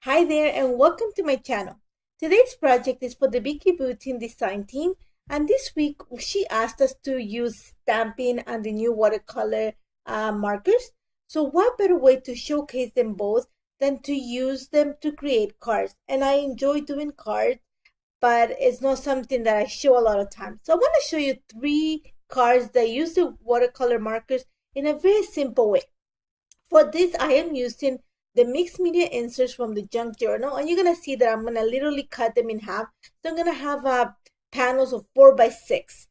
Hi there and welcome to my channel. Today's project is for the Vicky Boutin design team, and this week she asked us to use stamping and the new watercolor markers. So what better way to showcase them both than to use them to create cards? And I enjoy doing cards, but it's not something that I show a lot of times. So I want to show you 3 cards that use the watercolor markers in a very simple way. For this, I am using the mixed media inserts from the junk journal, and you're gonna see that I'm gonna literally cut them in half. So I'm gonna have panels of 4 by 6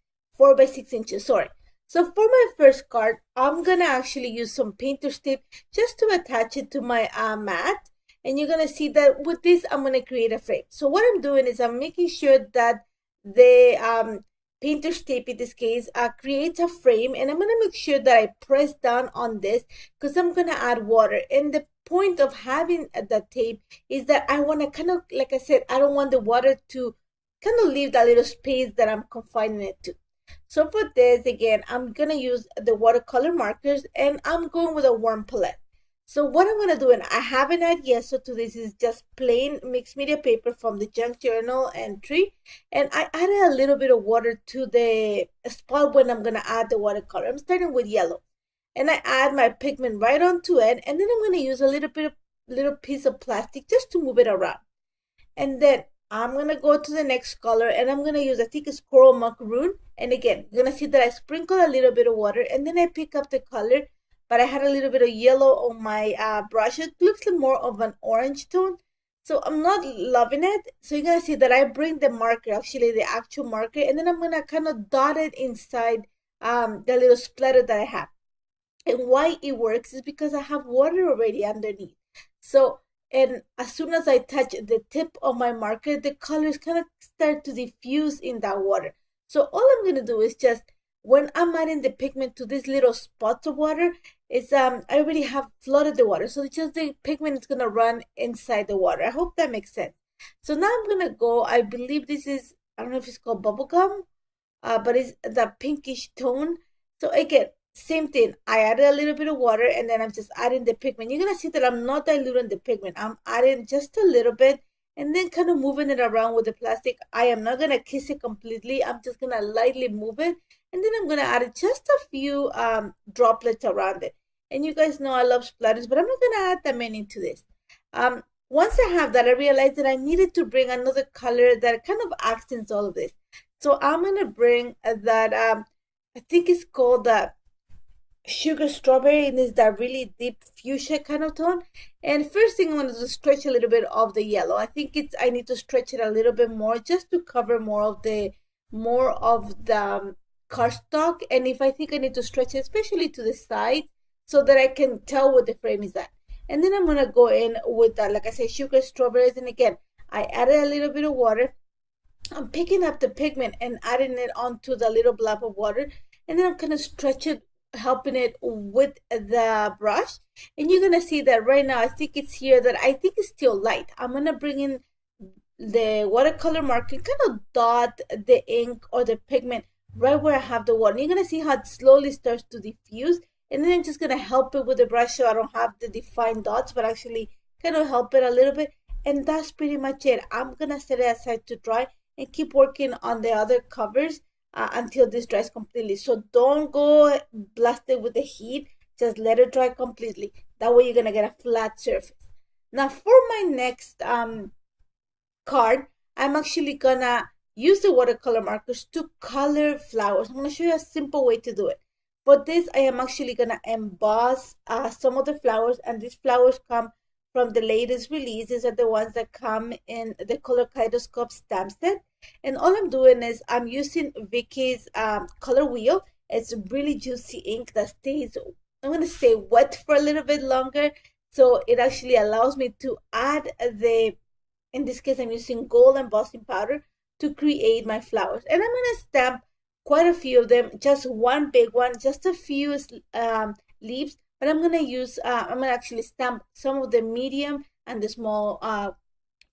inches. Sorry. So for my first card, I'm gonna actually use some painter's tape just to attach it to my mat. And you're gonna see that with this, I'm gonna create a frame. So what I'm doing is I'm making sure that the painter's tape in this case creates a frame, and I'm gonna make sure that I press down on this because I'm gonna add water. And the point of having the tape is that I want to kind of, like I said, I don't want the water to kind of leave that little space that I'm confining it to. So for this, again, I'm gonna use the watercolor markers, and I'm going with a warm palette. So what I'm gonna do, and I haven't added yet, so to this is just plain mixed media paper from the junk journal entry, and I added a little bit of water to the spot when I'm gonna add the watercolor. I'm starting with yellow, and I add my pigment right onto it, and then I'm gonna use a little piece of plastic just to move it around. And then I'm gonna go to the next color, and I'm gonna use, I think it's coral macaroon, and again, you're gonna see that I sprinkle a little bit of water, and then I pick up the color, but I had a little bit of yellow on my brush. It looks more of an orange tone, so I'm not loving it. So you're gonna see that I bring the marker, actually the actual marker, and then I'm gonna kind of dot it inside the little splatter that I have. And why it works is because I have water already underneath. So, and as soon as I touch the tip of my marker, the colors kind of start to diffuse in that water. So all I'm gonna do is just, when I'm adding the pigment to these little spots of water, is I already have flooded the water. So it's just the pigment is gonna run inside the water. I hope that makes sense. So now I'm gonna go, I believe this is, I don't know if it's called bubblegum, but it's the pinkish tone. So again, same thing. I added a little bit of water, and then I'm just adding the pigment. You're gonna see that I'm not diluting the pigment. I'm adding just a little bit and then kind of moving it around with the plastic. I am not gonna kiss it completely. I'm just gonna lightly move it, and then I'm gonna add just a few droplets around it. And you guys know I love splatters, but I'm not gonna add that many to this. Once I have that, I realized that I needed to bring another color that kind of accents all of this. So I'm gonna bring that I think it's called the sugar strawberry, and it's that really deep fuchsia kind of tone. And first thing, I'm going to stretch a little bit of the yellow. I think I need to stretch it a little bit more just to cover more of the cardstock. And if I think I need to stretch it especially to the side so that I can tell what the frame is at. And then I'm going to go in with that, like I said, sugar strawberries. And again, I added a little bit of water. I'm picking up the pigment and adding it onto the little blob of water, and then I'm going to stretch it, helping it with the brush. And you're gonna see that right now, I think it's here that I think it's still light. I'm gonna bring in the watercolor marker, kind of dot the ink or the pigment right where I have the water. You're gonna see how it slowly starts to diffuse, and then I'm just gonna help it with the brush so I don't have the defined dots, but actually kind of help it a little bit. And that's pretty much it. I'm gonna set it aside to dry and keep working on the other covers until this dries completely. So don't go blast it with the heat, just let it dry completely. That way you're gonna get a flat surface. Now for my next card, I'm actually gonna use the watercolor markers to color flowers. I'm gonna show you a simple way to do it. For this, I am actually gonna emboss some of the flowers, and these flowers come from the latest release. These are the ones that come in the color kaleidoscope stamp set. And all I'm doing is I'm using Vicky's color wheel. It's really juicy ink that stays, I'm going to say, wet for a little bit longer. So it actually allows me to add in this case, I'm using gold embossing powder to create my flowers. And I'm going to stamp quite a few of them, just one big one, just a few leaves. But I'm going to use, I'm going to actually stamp some of the medium and the small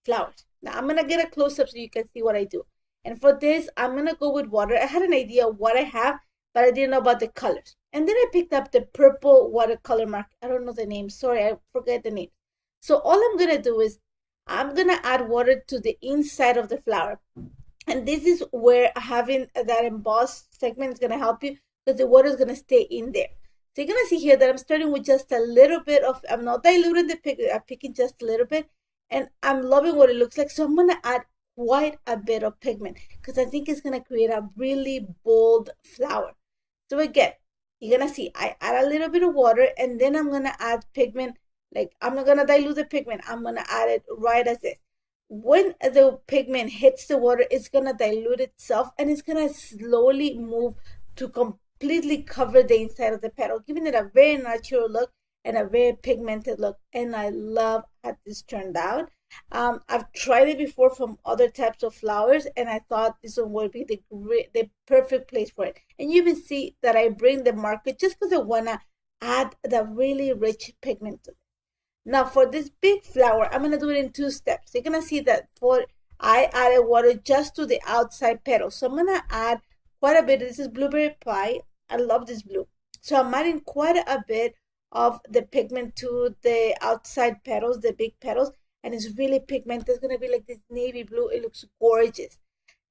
flowers. Now I'm gonna get a close-up so you can see what I do. And for this, I'm gonna go with water. I had an idea of what I have, but I didn't know about the colors. And then I picked up the purple watercolor marker. I don't know the name. Sorry, I forget the name. So all I'm gonna do is I'm gonna add water to the inside of the flower. And this is where having that embossed segment is gonna help you, because the water is gonna stay in there. So you're gonna see here that I'm starting with just a little bit of, I'm not diluting the pigment, I'm picking just a little bit, and I'm loving what it looks like. So I'm gonna add quite a bit of pigment because I think it's gonna create a really bold flower. So again, you're gonna see I add a little bit of water, and then I'm gonna add pigment. Like, I'm not gonna dilute the pigment, I'm gonna add it right as is. When the pigment hits the water, it's gonna dilute itself, and it's gonna slowly move to completely cover the inside of the petal, giving it a very natural look and a very pigmented look. And I love how this turned out. I've tried it before from other types of flowers, and I thought this one would be the perfect place for it. And you can see that I bring the marker just because I wanna add the really rich pigment to it. Now for this big flower, I'm gonna do it in 2 steps. You're gonna see that I added water just to the outside petal. So I'm gonna add quite a bit. This is blueberry pie. I love this blue. So I'm adding quite a bit of the pigment to the outside petals, the big petals, and it's really pigmented. It's gonna be like this navy blue. It looks gorgeous.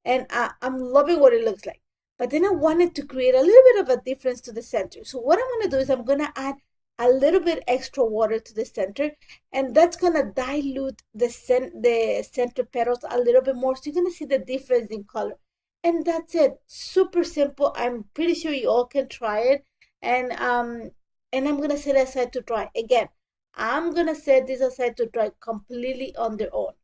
And I'm loving what it looks like. But then I wanted to create a little bit of a difference to the center. So what I'm gonna do is I'm gonna add a little bit extra water to the center, and that's gonna dilute the center petals a little bit more, so you're gonna see the difference in color. And that's it. Super simple. I'm pretty sure you all can try it. And I'm gonna set it aside to dry. Again, I'm gonna set this aside to dry completely on their own.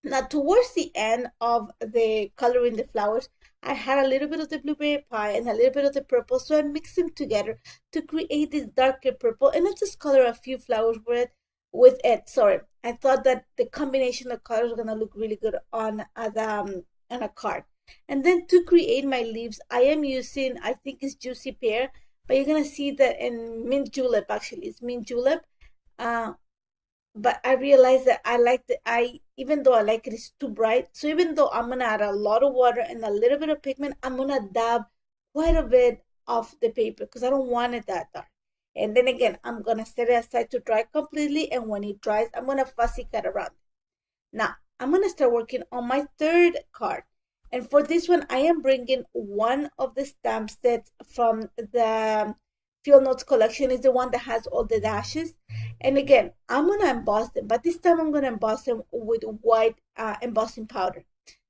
Now, towards the end of the coloring the flowers, I had a little bit of the blueberry pie and a little bit of the purple, so I mixed them together to create this darker purple, and I just color a few flowers with it. Sorry, I thought that the combination of colors was gonna look really good on a card. And then to create my leaves, I am using, I think it's Juicy Pear, but you're gonna see that in Mint Julep. Actually, it's Mint Julep. But I realized that even though I like it, it's too bright. So even though I'm gonna add a lot of water and a little bit of pigment, I'm gonna dab quite a bit of the paper because I don't want it that dark. And then again, I'm gonna set it aside to dry completely, and when it dries, I'm gonna fussy cut around it. Now, I'm gonna start working on my 3rd card. And for this one, I am bringing one of the stamp sets from the Field Notes collection. Is the one that has all the dashes. And again, I'm gonna emboss them, but this time I'm gonna emboss them with white embossing powder.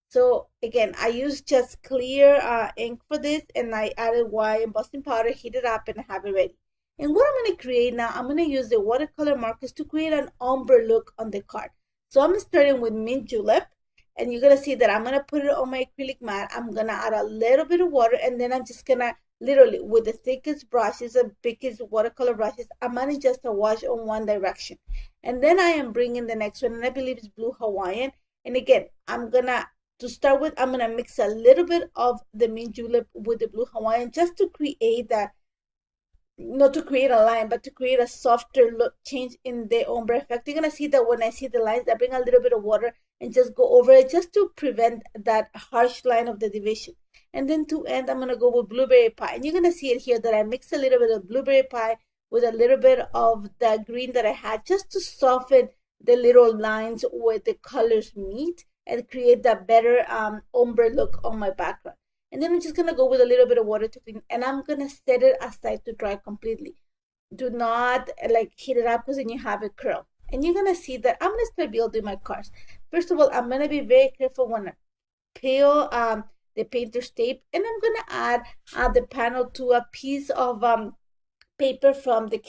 So again, I used just clear ink for this, and I added white embossing powder, heat it up, and I have it ready. And what I'm gonna create now, I'm gonna use the watercolor markers to create an ombre look on the card. So I'm starting with Mint Julep, and you're gonna see that I'm gonna put it on my acrylic mat. I'm gonna add a little bit of water, and then I'm just gonna literally with the thickest brushes and biggest watercolor brushes, I'm adding just a wash on one direction. And then I am bringing the next one, and I believe it's Blue Hawaiian. And again, to start with, I'm gonna mix a little bit of the Mint Julep with the Blue Hawaiian just to create that, not to create a line, but to create a softer look change in the ombre effect. You're gonna see that when I see the lines, I bring a little bit of water and just go over it just to prevent that harsh line of the division. And then to end, I'm gonna go with blueberry pie. And you're gonna see it here that I mix a little bit of blueberry pie with a little bit of the green that I had just to soften the little lines where the colors meet and create that better ombre look on my background. And then I'm just gonna go with a little bit of water to clean, and I'm gonna set it aside to dry completely. Do not like heat it up because then you have it curl. And you're gonna see that I'm gonna start building my cards. First of all, I'm gonna be very careful when I peel the painter's tape, and I'm gonna add the panel to a piece of paper from the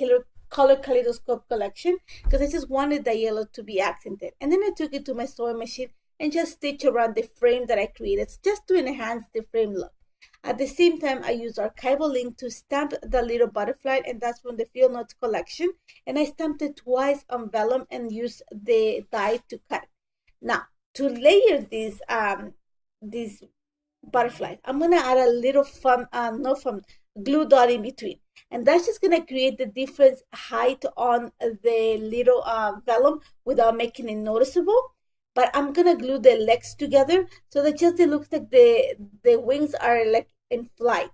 color kaleidoscope collection because I just wanted the yellow to be accented. And then I took it to my sewing machine and just stitch around the frame that I created just to enhance the frame look. At the same time, I used archival ink to stamp the little butterfly, and that's from the Field Notes collection. And I stamped it twice on vellum and used the die to cut it. Now, to layer these butterflies, I'm gonna add a little glue dot in between, and that's just gonna create the different height on the little vellum without making it noticeable. But I'm gonna glue the legs together so that just it looks like the wings are like in flight.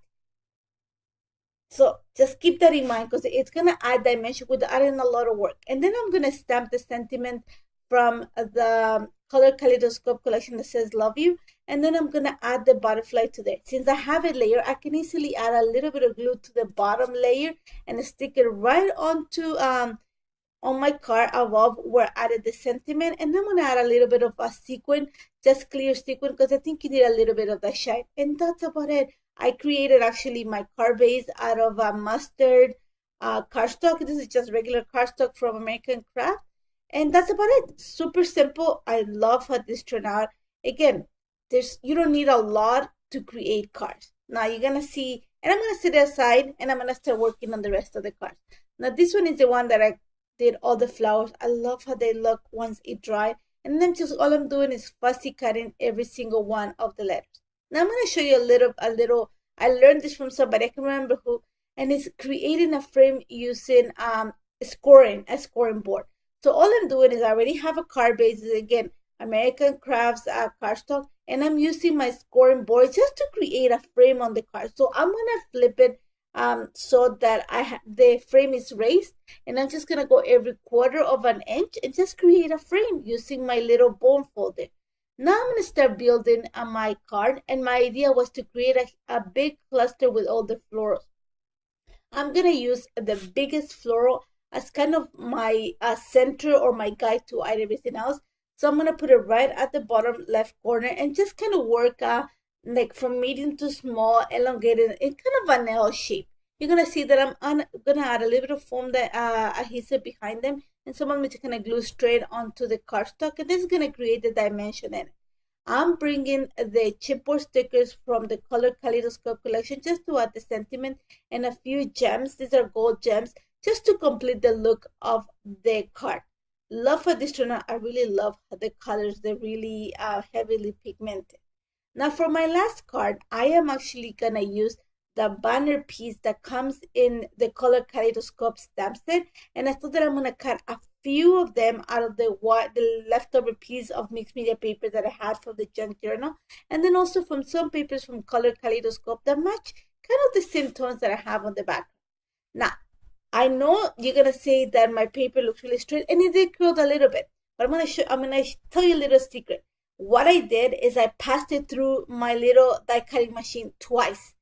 So just keep that in mind because it's gonna add dimension without adding a lot of work. And then I'm gonna stamp the sentiment from the Color Kaleidoscope collection that says Love You. And then I'm going to add the butterfly to there. Since I have a layer, I can easily add a little bit of glue to the bottom layer and stick it right onto on my card above where I added the sentiment. And I'm going to add a little bit of a sequin, just clear sequin, because I think you need a little bit of that shine. And that's about it. I created actually my card base out of mustard cardstock. This is just regular cardstock from American Craft. And that's about it. Super simple. I love how this turned out. Again, you don't need a lot to create cards. Now you're going to see, and I'm going to set it aside and I'm going to start working on the rest of the cards. Now this one is the one that I did all the flowers. I love how they look once it dried. And then just all I'm doing is fussy cutting every single one of the letters. Now I'm going to show you a little, I learned this from somebody, I can't remember who, and it's creating a frame using a scoring board. So all I'm doing is I already have a card base, again, American Crafts cardstock, and I'm using my scoring board just to create a frame on the card. So I'm going to flip it so that the frame is raised, and I'm just going to go every 1/4 of an inch and just create a frame using my little bone folder. Now I'm going to start building my card, and my idea was to create a big cluster with all the florals. I'm going to use the biggest floral as kind of my center or my guide to everything else. So I'm going to put it right at the bottom left corner and just kind of work like from medium to small, elongated, in kind of an L shape. You're going to see that I'm going to add a little bit of foam adhesive behind them, and some of them just going to glue straight onto the cardstock, and this is going to create the dimension in it. I'm bringing the chipboard stickers from the Color Kaleidoscope collection just to add the sentiment and a few gems. These are gold gems just to complete the look of the card. Love for this turned out. I really love the colors. They're really heavily pigmented. Now for my last card, I am actually going to use the banner piece that comes in the Color Kaleidoscope stamp set. And I thought that I'm going to cut a few of them out of the leftover piece of mixed media paper that I had from the junk journal. And then also from some papers from Color Kaleidoscope that match kind of the same tones that I have on the back. Now, I know you're going to say that my paper looks really straight, and it did curl a little bit. But I'm going to tell you a little secret. What I did is I passed it through my little die cutting machine twice,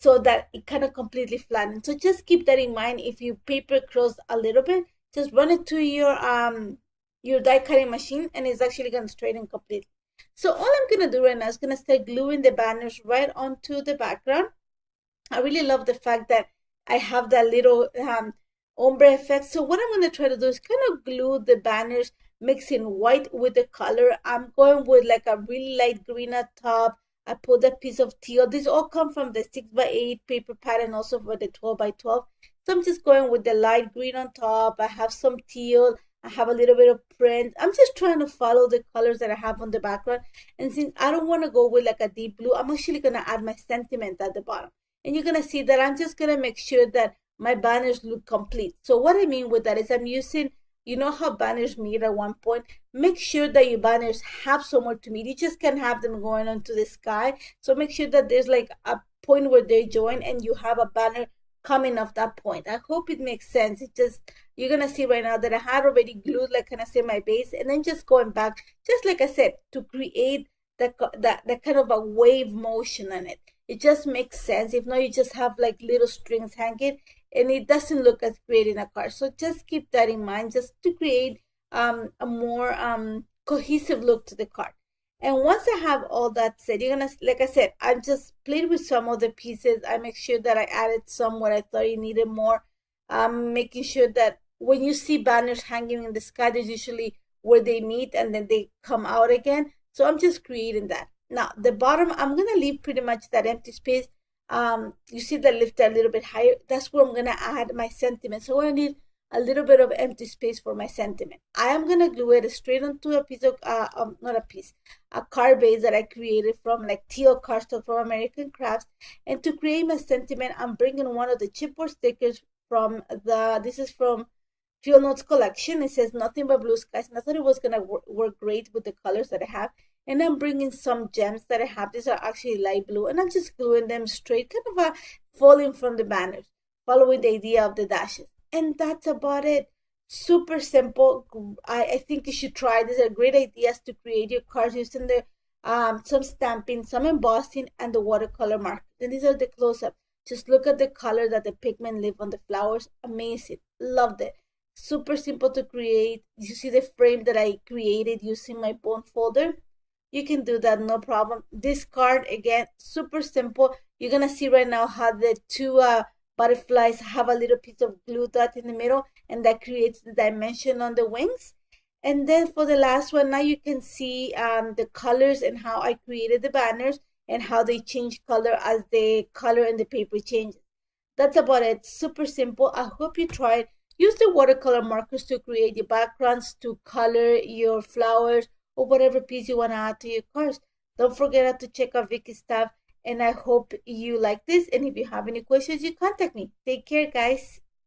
so that it kind of completely flattened. So just keep that in mind. If your paper curls a little bit, just run it to your die cutting machine, and it's actually going to straighten completely. So all I'm going to do right now is going to start gluing the banners right onto the background. I really love the fact that I have that little ombre effect. So what I'm going to try to do is kind of glue the banners, mixing white with the color. I'm going with like a really light green at top. I put a piece of teal. These all come from the 6x8 paper pattern, also for the 12x12. So I'm just going with the light green on top. I have some teal. I have a little bit of print. I'm just trying to follow the colors that I have on the background. And since I don't want to go with like a deep blue, I'm actually going to add my sentiment at the bottom. And you're going to see that I'm just going to make sure that my banners look complete. So what I mean with that is I'm using, you know how banners meet at one point? Make sure that your banners have somewhere to meet. You just can't have them going onto the sky. So make sure that there's like a point where they join and you have a banner coming off that point. I hope it makes sense. It just, you're going to see right now that I had already glued, like kind of say, my base, and then just going back, just like I said, to create that kind of a wave motion on it. It just makes sense. If not, you just have like little strings hanging, and it doesn't look as great in a card. So just keep that in mind, just to create a more cohesive look to the card. And once I have all that set, you're gonna, like I said, I just played with some of the pieces. I make sure that I added some where I thought you needed more. Making sure that when you see banners hanging in the sky, there's usually where they meet and then they come out again. So I'm just creating that. Now the bottom, I'm gonna leave pretty much that empty space. You see that lift a little bit higher. That's where I'm gonna add my sentiment. So I need a little bit of empty space for my sentiment. I am gonna glue it straight onto a piece of a card base that I created from like teal cardstock from American Crafts. And to create my sentiment, I'm bringing one of the chipboard stickers from this is from Field Notes collection. It says Nothing But Blue Skies, and I thought it was gonna work great with the colors that I have. And I'm bringing some gems that I have. These are actually light blue, and I'm just gluing them straight, kind of falling from the banners, following the idea of the dashes. And that's about it. Super simple. I think you should try. These are great ideas to create your cards using the some stamping, some embossing, and the watercolor mark. And these are the close-up. Just look at the color that the pigment leave on the flowers. Amazing. Loved it. Super simple to create. You see the frame that I created using my bone folder? You can do that, no problem. This card, again, super simple. You're gonna see right now how the two butterflies have a little piece of glue dot in the middle, and that creates the dimension on the wings. And then for the last one, now you can see the colors and how I created the banners and how they change color as the color in the paper changes. That's about it. Super simple. I hope you try it. Use the watercolor markers to create your backgrounds, to color your flowers, or whatever piece you want to add to your cards. Don't forget to check out Vicky's stuff. And I hope you like this. And if you have any questions, you contact me. Take care, guys.